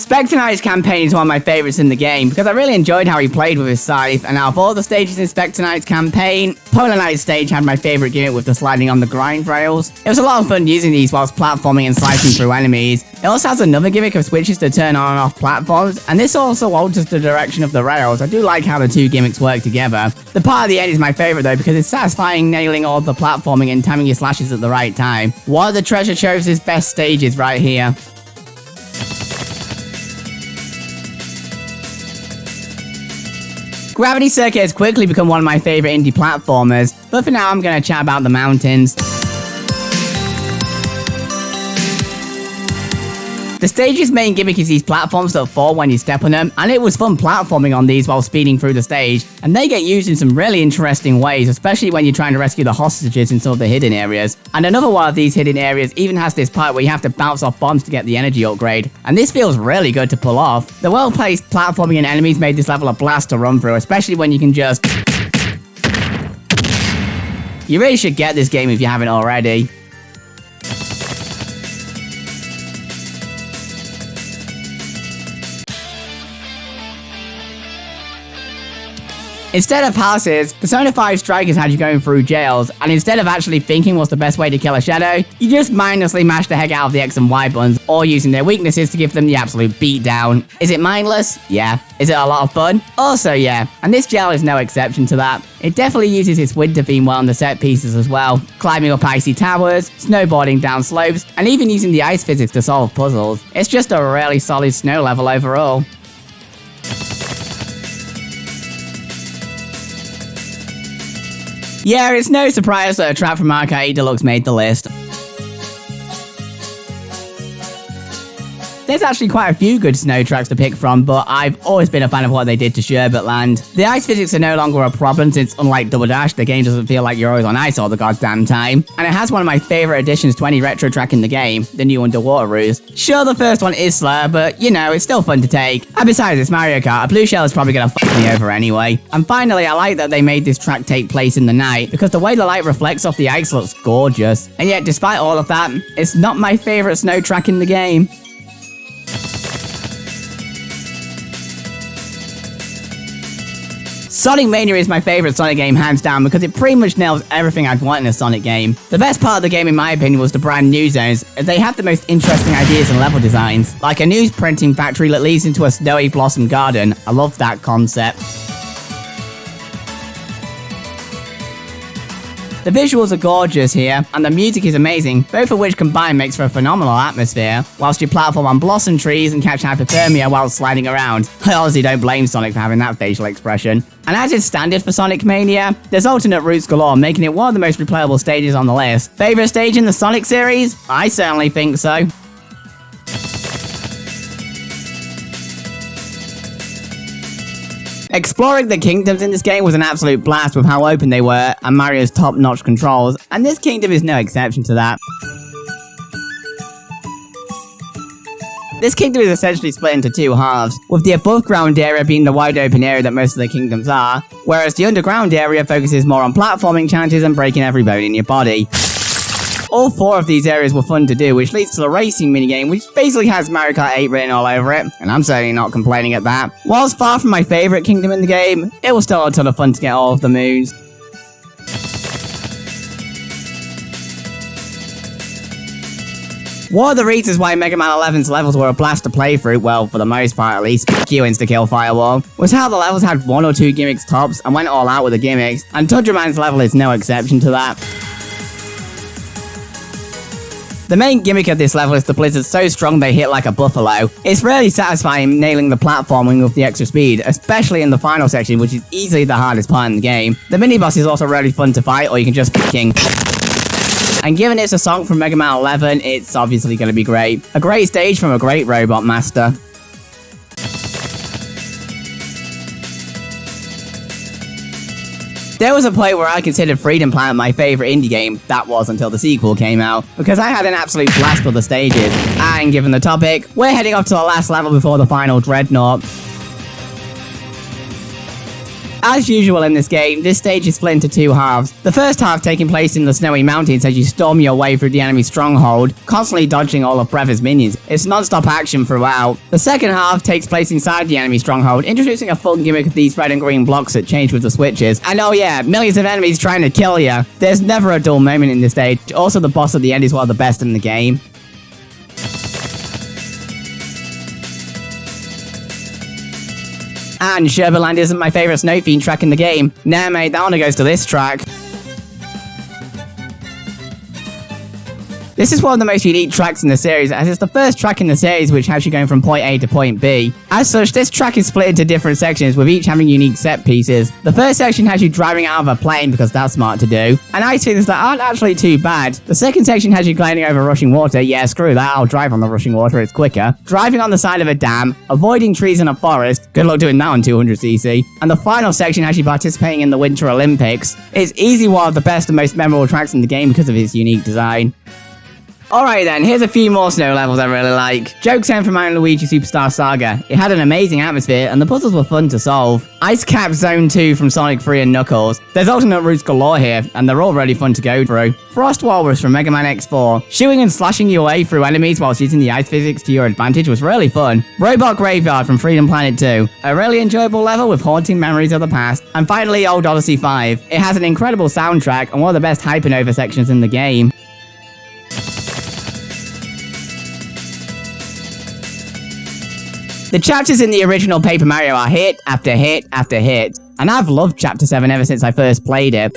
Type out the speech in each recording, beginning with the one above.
Spectre Knight's campaign is one of my favourites in the game because I really enjoyed how he played with his scythe, and out of all the stages in Spectre Knight's campaign, Polar Knight's stage had my favourite gimmick with the sliding on the grind rails. It was a lot of fun using these whilst platforming and slicing through enemies. It also has another gimmick of switches to turn on and off platforms, and this also alters the direction of the rails. I do like how the two gimmicks work together. The part at the end is my favourite though because it's satisfying nailing all the platforming and timing your slashes at the right time. One of the Treasure Trove's best stages right here. Gravity Circuit has quickly become one of my favourite indie platformers, but for now I'm going to chat about the mountains. The stage's main gimmick is these platforms that fall when you step on them, and it was fun platforming on these while speeding through the stage, and they get used in some really interesting ways, especially when you're trying to rescue the hostages in some of the hidden areas. And another one of these hidden areas even has this part where you have to bounce off bombs to get the energy upgrade, and this feels really good to pull off. The well-placed platforming and enemies made this level a blast to run through, especially when you can just... You really should get this game if you haven't already. Instead of houses, Persona 5 Strikers had you going through jails, and instead of actually thinking what's the best way to kill a shadow, you just mindlessly mash the heck out of the X and Y buttons, or using their weaknesses to give them the absolute beatdown. Is it mindless? Yeah. Is it a lot of fun? Also yeah, and this jail is no exception to that. It definitely uses its winter theme well on the set pieces as well, climbing up icy towers, snowboarding down slopes, and even using the ice physics to solve puzzles. It's just a really solid snow level overall. Yeah, it's no surprise that a track from Arcade Deluxe made the list. There's actually quite a few good snow tracks to pick from, but I've always been a fan of what they did to Sherbet Land. The ice physics are no longer a problem since, unlike Double Dash, the game doesn't feel like you're always on ice all the goddamn time. And it has one of my favourite additions to any retro track in the game, the new Underwater Ruse. Sure, the first one is slower, but you know, it's still fun to take. And besides, it's Mario Kart, a blue shell is probably gonna fuck me over anyway. And finally, I like that they made this track take place in the night, because the way the light reflects off the ice looks gorgeous. And yet, despite all of that, it's not my favourite snow track in the game. Sonic Mania is my favourite Sonic game hands down because it pretty much nails everything I'd want in a Sonic game. The best part of the game in my opinion was the brand new zones, as they have the most interesting ideas and level designs, like a news printing factory that leads into a snowy blossom garden. I love that concept. The visuals are gorgeous here, and the music is amazing, both of which combined makes for a phenomenal atmosphere, whilst you platform on blossom trees and catch hypothermia while sliding around. I honestly don't blame Sonic for having that facial expression. And as is standard for Sonic Mania, there's alternate routes galore, making it one of the most replayable stages on the list. Favourite stage in the Sonic series? I certainly think so. Exploring the kingdoms in this game was an absolute blast with how open they were and Mario's top-notch controls, and this kingdom is no exception to that. This kingdom is essentially split into two halves, with the above-ground area being the wide open area that most of the kingdoms are, whereas the underground area focuses more on platforming challenges and breaking every bone in your body. All four of these areas were fun to do, which leads to the racing minigame, which basically has Mario Kart 8 written all over it, and I'm certainly not complaining at that. Whilst far from my favourite kingdom in the game, it was still a ton of fun to get all of the moves. One of the reasons why Mega Man 11's levels were a blast to play through, well, for the most part at least, Q Insta-Kill Firewall, was how the levels had one or two gimmicks tops and went all out with the gimmicks, and Tundra Man's level is no exception to that. The main gimmick of this level is the blizzards so strong they hit like a buffalo. It's really satisfying nailing the platforming with the extra speed, especially in the final section, which is easily the hardest part in the game. The mini-boss is also really fun to fight, or you can just king. And given it's a song from Mega Man 11, it's obviously going to be great. A great stage from a great robot master. There was a point where I considered Freedom Planet my favourite indie game. That was until the sequel came out, because I had an absolute blast with the stages. And given the topic, we're heading off to the last level before the final Dreadnought. As usual in this game, this stage is split into two halves. The first half taking place in the snowy mountains as you storm your way through the enemy stronghold, constantly dodging all of Breva's minions. It's non-stop action throughout. The second half takes place inside the enemy stronghold, introducing a fun gimmick of these red and green blocks that change with the switches. And oh yeah, millions of enemies trying to kill you. There's never a dull moment in this stage. Also, the boss at the end is one of the best in the game. And Sherbetland isn't my favourite Snow Fiend track in the game. Nah mate, that one goes to this track. This is one of the most unique tracks in the series, as it's the first track in the series which has you going from point A to point B. As such, this track is split into different sections, with each having unique set pieces. The first section has you driving out of a plane, because that's smart to do, and ice physics that aren't actually too bad. The second section has you gliding over rushing water. Yeah, screw that, I'll drive on the rushing water, it's quicker. Driving on the side of a dam, avoiding trees in a forest. Good luck doing that on 200cc. And the final section has you participating in the Winter Olympics. It's easily one of the best and most memorable tracks in the game because of its unique design. Alright then, here's a few more snow levels I really like. Joke's End from Mario & Luigi Superstar Saga. It had an amazing atmosphere, and the puzzles were fun to solve. Ice Cap Zone 2 from Sonic 3 and Knuckles. There's alternate routes galore here, and they're all really fun to go through. Frost Walrus from Mega Man X4. Shooting and slashing your way through enemies whilst using the ice physics to your advantage was really fun. Robot Graveyard from Freedom Planet 2. A really enjoyable level with haunting memories of the past. And finally, Old Odyssey 5. It has an incredible soundtrack and one of the best Hypernova sections in the game. The chapters in the original Paper Mario are hit after hit after hit, and I've loved Chapter 7 ever since I first played it.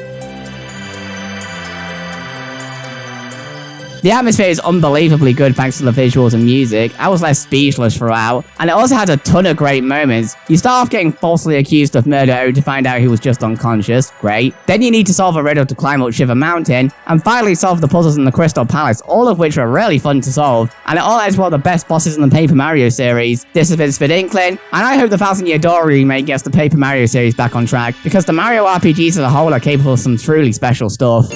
The atmosphere is unbelievably good thanks to the visuals and music. I was left speechless throughout, and it also had a ton of great moments. You start off getting falsely accused of murder to find out he was just unconscious, great. Then you need to solve a riddle to climb up Shiver Mountain, and finally solve the puzzles in the Crystal Palace, all of which were really fun to solve. And it all has one of the best bosses in the Paper Mario series. This has been Spidinklin, and I hope the Thousand Year Door remake gets the Paper Mario series back on track, because the Mario RPGs as a whole are capable of some truly special stuff.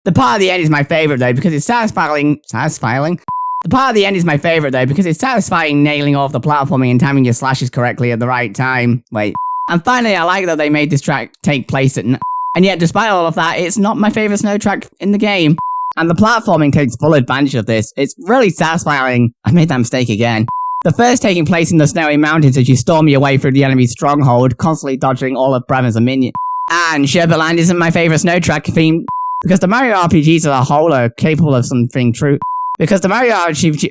The part at the end is my favourite though, because it's satisfying. The part at the end is my favourite though, because it's satisfying nailing all of the platforming and timing your slashes correctly at the right time. Wait. And finally, I like that they made this track take place at and yet despite all of that, it's not my favourite snow track in the game. And the platforming takes full advantage of this. It's really satisfying. I made that mistake again. The first taking place in the snowy mountains as you storm your way through the enemy's stronghold, constantly dodging all of Breva's minions. And Sherbetland isn't my favourite snow track theme, because the Mario RPGs as a whole are capable of something true. Because the Mario RPG...